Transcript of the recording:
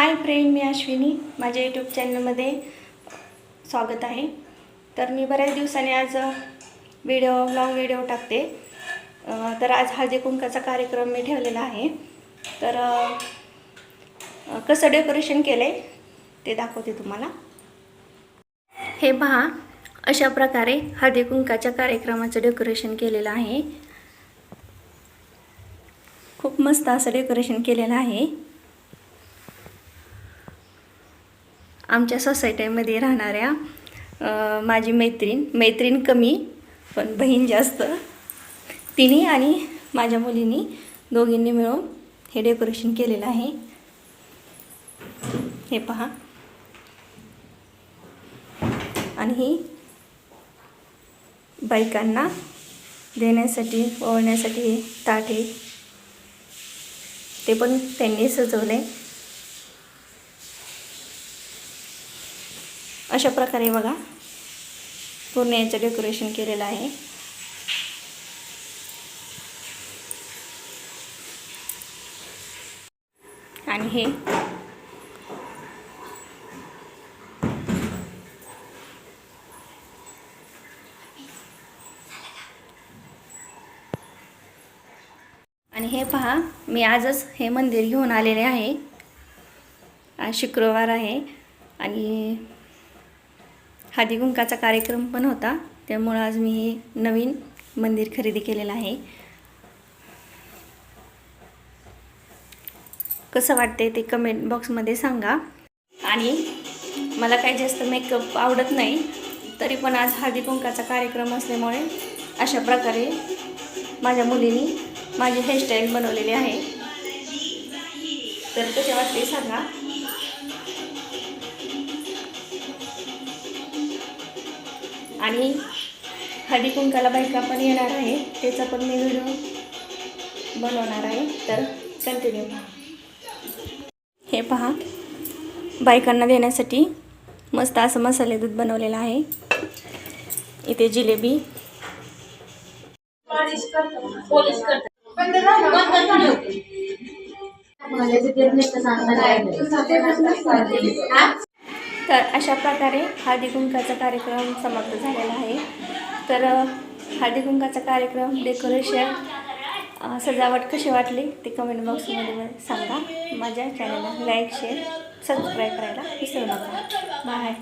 Hi friend, मी अश्विनी. माझ्या YouTube चॅनलमध्ये स्वागत आहे. तर मी बऱ्याच दिवसांनी आज लॉंग व्हिडिओ टाकते. तर आज हळदी कुंकाचा कार्यक्रम मी ठेवलेला आहे. तर कसं डेकोरेशन केलं आहे ते दाखवते तुम्हाला. हे पहा, अशा प्रकारे हळदी कुंकाच्या कार्यक्रमाचं डेकोरेशन केलेलं आहे. खूप मस्त असं डेकोरेशन केलेलं आहे. आमच्या सोसायटीमध्ये राहणाऱ्या माझी मैत्रीण कमी पण बहीण जास्त, तिने आणि माझ्या मुलींनी दोघींनी मिळून हे डेकोरेशन केलेलं आहे. हे पहा, आणि ही बायकांना देण्यासाठी ओवाळण्यासाठी हे ताट आहे, ते पण त्यांनी सजवले. अशा प्रकारे बघा पूर्ण याचं डेकोरेशन केलेलं आहे. आणि हे पहा, मी आजच हे मंदिर घेऊन आलेले आहे. आज शुक्रवार आहे आणि हळदी कुंकाचा कार्यक्रम पण होता, त्यामुळे आज मी हे नवीन मंदिर खरेदी केलेलं आहे. कसं वाटते ते कमेंट बॉक्समध्ये सांगा. आणि मला काही जास्त मेकअप आवडत नाही, तरी पण आज हळदी कुंकाचा कार्यक्रम असल्यामुळे अशा प्रकारे माझ्या मुलीने माझी हेअरस्टाईल बनवलेली आहे. तर कसे वाटते सांगा. आणि हळदी कुंकाला बायका पण येणार आहे, त्याचा पण मी व्हिडिओ बनवणार आहे, तर कंटिन्यू पहा. हे पहा, बायकांना देण्यासाठी मस्त असं मसाले दूध बनवलेलं आहे. इथे जिलेबी, तर अशा प्रकारे हळदी कुंकाचा कार्यक्रम समाप्त झालेला आहे. तर हळदी कुंकाचा कार्यक्रम, डेकोरेशन, सजावट कशी वाटली ते कमेंट बॉक्समध्ये सांगा. माझ्या चॅनलला लाईक, शेअर, सबस्क्राईब करायला विसरू नका. बाय.